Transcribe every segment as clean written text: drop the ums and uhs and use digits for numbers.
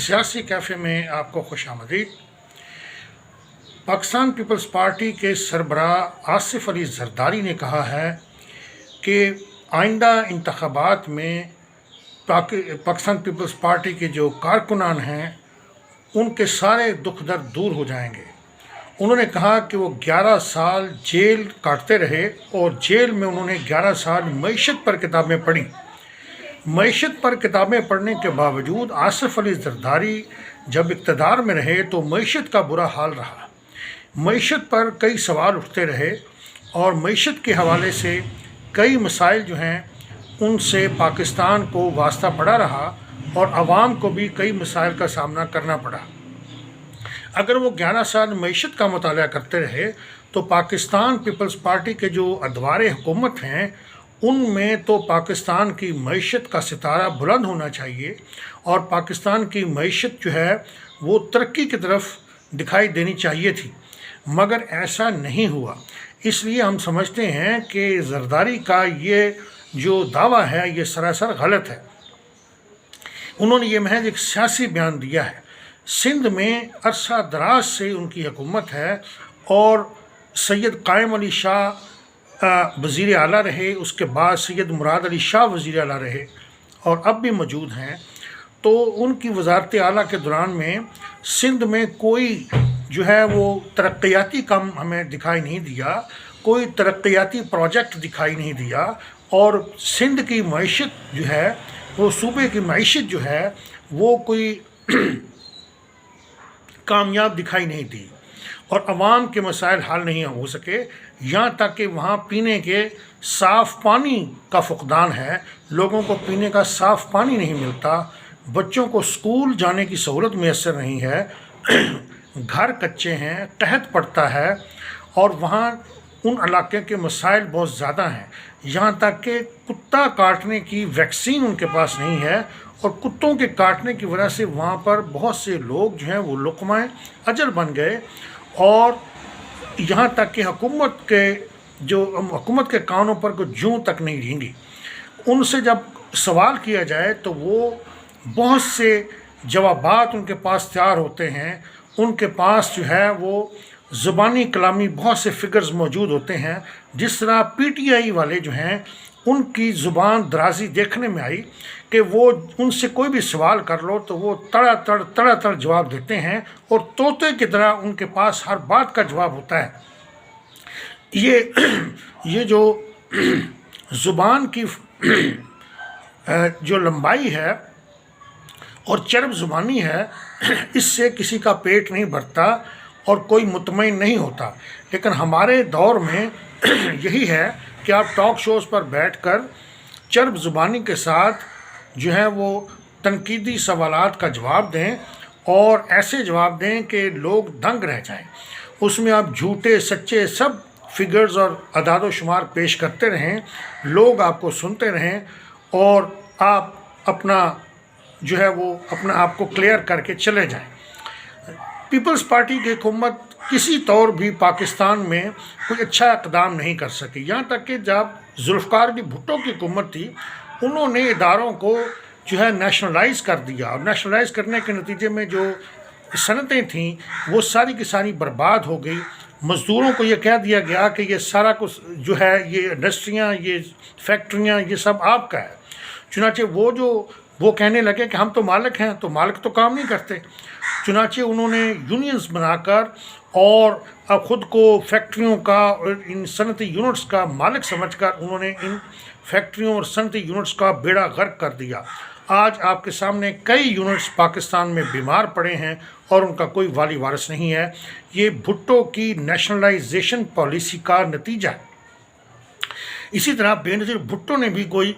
सियासी कैफ़े में आपको खुश आमदीद। पाकिस्तान पीपल्स पार्टी के सरबराह आसिफ अली जरदारी ने कहा है कि आइंदा इंतखाबात में पाकिस्तान पीपल्स पार्टी के जो कारकुनान हैं उनके सारे दुख दर्द दूर हो जाएंगे। उन्होंने कहा कि वो 11 साल जेल काटते रहे और जेल में उन्होंने 11 साल मईशत पर किताबें पढ़ी। मईशत पर किताबें पढ़ने के बावजूद आसिफ अली जरदारी जब इक़्तिदार में रहे तो मईशत का बुरा हाल रहा। मईशत पर कई सवाल उठते रहे और मईशत के हवाले से कई मसाइल जो हैं उनसे पाकिस्तान को वास्ता पड़ा रहा और आवाम को भी कई मसाइल का सामना करना पड़ा। अगर वो 11 साल मईशत का मुताला करते रहे तो पाकिस्तान पीपल्स पार्टी के जो अदवारे हुकूमत हैं उनमें तो पाकिस्तान की मईशत का सितारा बुलंद होना चाहिए और पाकिस्तान की मईशत जो है वो तरक्की की तरफ दिखाई देनी चाहिए थी, मगर ऐसा नहीं हुआ। इसलिए हम समझते हैं कि जरदारी का ये जो दावा है ये सरासर गलत है। उन्होंने ये महज एक सियासी बयान दिया है। सिंध में अरसा दराज से उनकी हुकूमत है और सैयद कायम अली शाह वज़ीर आला रहे, उसके बाद सैयद मुराद अली शाह वज़ीर आला रहे और अब भी मौजूद हैं। तो उनकी वज़ारत आला के दौरान में सिंध में कोई जो है वो तरक्याती काम हमें दिखाई नहीं दिया, कोई तरक्याती प्रोजेक्ट दिखाई नहीं दिया और सिंध की मईशत जो है वो सूबे की मईशत जो है वो कोई कामयाब दिखाई नहीं दी और आवाम के मसाइल हल नहीं हो सके। यहाँ तक कि वहाँ पीने के साफ़ पानी का फुकदान है, लोगों को पीने का साफ़ पानी नहीं मिलता, बच्चों को स्कूल जाने की सहूलत मैसर नहीं है, घर कच्चे हैं, तहत पड़ता है और वहाँ उन इलाके के मसाइल बहुत ज़्यादा हैं। यहाँ तक कि कुत्ता काटने की वैक्सीन उनके पास नहीं है और कुत्तों के काटने की वजह से वहाँ पर बहुत से लोग जो हैं वो लुक़्माए अजल बन गए और यहाँ तक कि हुकूमत के कानों पर कोई जूं तक नहीं रेंगी। उनसे जब सवाल किया जाए तो वो बहुत से जवाबात उनके पास तैयार होते हैं। उनके पास जो है वो ज़ुबानी कलामी बहुत से फिगर्स मौजूद होते हैं। जिस तरह PTI वाले जो हैं उनकी ज़ुबान दराजी देखने में आई कि वो उनसे कोई भी सवाल कर लो तो वो तड़ा जवाब देते हैं और तोते की तरह उनके पास हर बात का जवाब होता है। ये जो ज़ुबान की जो लंबाई है और चरब ज़ुबानी है इससे किसी का पेट नहीं भरता और कोई मुतमईन नहीं होता। लेकिन हमारे दौर में यही है कि आप टॉक शोज़ पर बैठकर चरब ज़ुबानी के साथ जो है वो तनकीदी सवालात का जवाब दें और ऐसे जवाब दें कि लोग दंग रह जाएं। उसमें आप झूठे सच्चे सब फिगर्स और अदाद शुमार पेश करते रहें, लोग आपको सुनते रहें और आप अपना जो है वो अपना आप को क्लियर करके चले जाएं। पीपल्स पार्टी की हुकूमत किसी तौर भी पाकिस्तान में कोई अच्छा इक़दाम नहीं कर सकी। यहाँ तक कि जब जुल्फ़िकार अली भुट्टो की हुकूमत थी उन्होंने इदारों को जो है नेशनलाइज़ कर दिया और नेशनलाइज़ करने के नतीजे में जो सनतें थीं वो सारी की सारी बर्बाद हो गई। मज़दूरों को ये कह दिया गया कि ये सारा कुछ जो है ये इंडस्ट्रियाँ, ये फैक्ट्रियाँ, ये सब आपका है। चुनांचे वो कहने लगे कि हम तो मालिक हैं, तो मालिक तो काम नहीं करते। चुनांचे उन्होंने यूनियंस बनाकर और अब ख़ुद को फैक्ट्रियों का और इन सनती यूनिट्स का मालिक समझकर उन्होंने इन फैक्ट्रियों और सनती यूनिट्स का बेड़ा गर्क कर दिया। आज आपके सामने कई यूनिट्स पाकिस्तान में बीमार पड़े हैं और उनका कोई वाली वारिस नहीं है। ये भुट्टो की नेशनलाइजेशन पॉलिसी का नतीजा है। इसी तरह बेनज़ीर भुट्टो ने भी कोई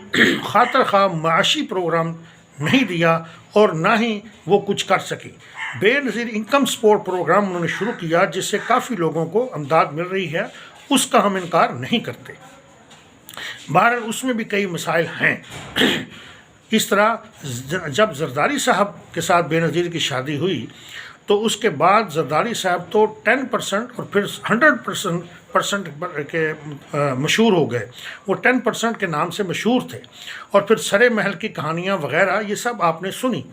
खातर खा माशी प्रोग्राम नहीं दिया और ना ही वो कुछ कर सके। बेनज़ीर इनकम सपोर्ट प्रोग्राम उन्होंने शुरू किया जिससे काफ़ी लोगों को अमदाद मिल रही है, उसका हम इनकार नहीं करते। बहरहाल उसमें भी कई मसाइल हैं। इस तरह जब जरदारी साहब के साथ बेनज़ीर की शादी हुई तो उसके बाद जरदारी साहब तो 10% और फिर 100% के मशहूर हो गए। वो 10% के नाम से मशहूर थे और फिर सरे महल की कहानियाँ वगैरह ये सब आपने सुनी।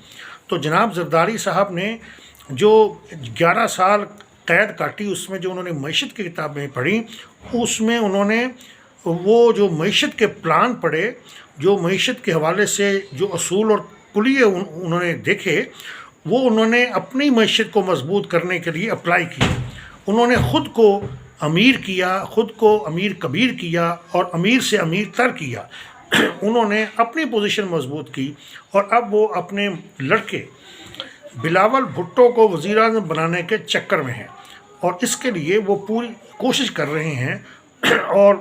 تو جناب زرداری صاحب نے جو 11 سال قید کاٹی، اس میں جو انہوں نے معیشت کی کتابیں پڑھی، اس میں انہوں نے وہ جو معیشت کے پلان پڑھے، جو معیشت کے حوالے سے جو اصول اور کلیے انہوں نے دیکھے، وہ انہوں نے اپنی معیشت کو مضبوط کرنے کے لیے اپلائی کی۔ انہوں نے خود کو امیر کیا، خود کو امیر کبیر کیا اور امیر سے امیر تر کیا۔ انہوں نے اپنی پوزیشن مضبوط کی، اور اب وہ اپنے لڑکے بلاول بھٹو کو وزیر اعظم بنانے کے چکر میں ہیں، اور اس کے لیے وہ پوری کوشش کر رہے ہیں اور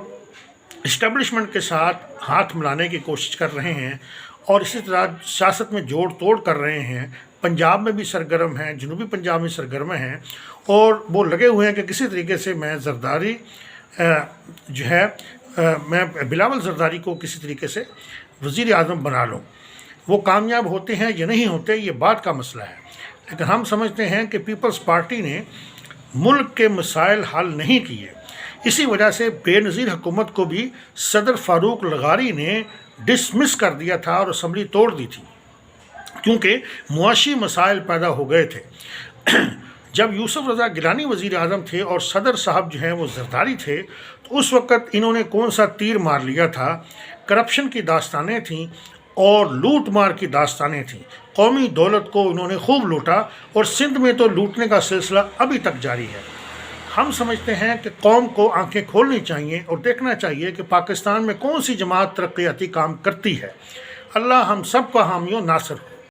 اسٹیبلشمنٹ کے ساتھ ہاتھ ملانے کی کوشش کر رہے ہیں، اور اسی طرح سیاست میں جوڑ توڑ کر رہے ہیں۔ پنجاب میں بھی سرگرم ہیں، جنوبی پنجاب میں سرگرم ہیں، اور وہ لگے ہوئے ہیں کہ کسی طریقے سے میں زرداری جو ہے میں بلاول زرداری کو کسی طریقے سے وزیر اعظم بنا لوں۔ وہ کامیاب ہوتے ہیں یا نہیں ہوتے، یہ بات کا مسئلہ ہے، لیکن ہم سمجھتے ہیں کہ پیپلز پارٹی نے ملک کے مسائل حل نہیں کیے۔ اسی وجہ سے بے نظیر حکومت کو بھی صدر فاروق لغاری نے ڈسمس کر دیا تھا اور اسمبلی توڑ دی تھی، کیونکہ معاشی مسائل پیدا ہو گئے تھے۔ جب یوسف رضا گیلانی وزیر اعظم تھے اور صدر صاحب جو ہیں وہ زرداری تھے، تو اس وقت انہوں نے کون سا تیر مار لیا تھا؟ کرپشن کی داستانیں تھیں اور لوٹ مار کی داستانیں تھیں۔ قومی دولت کو انہوں نے خوب لوٹا، اور سندھ میں تو لوٹنے کا سلسلہ ابھی تک جاری ہے۔ ہم سمجھتے ہیں کہ قوم کو آنکھیں کھولنی چاہیے اور دیکھنا چاہیے کہ پاکستان میں کون سی جماعت ترقیاتی کام کرتی ہے۔ اللہ ہم سب کا حامی و ناصر ہو۔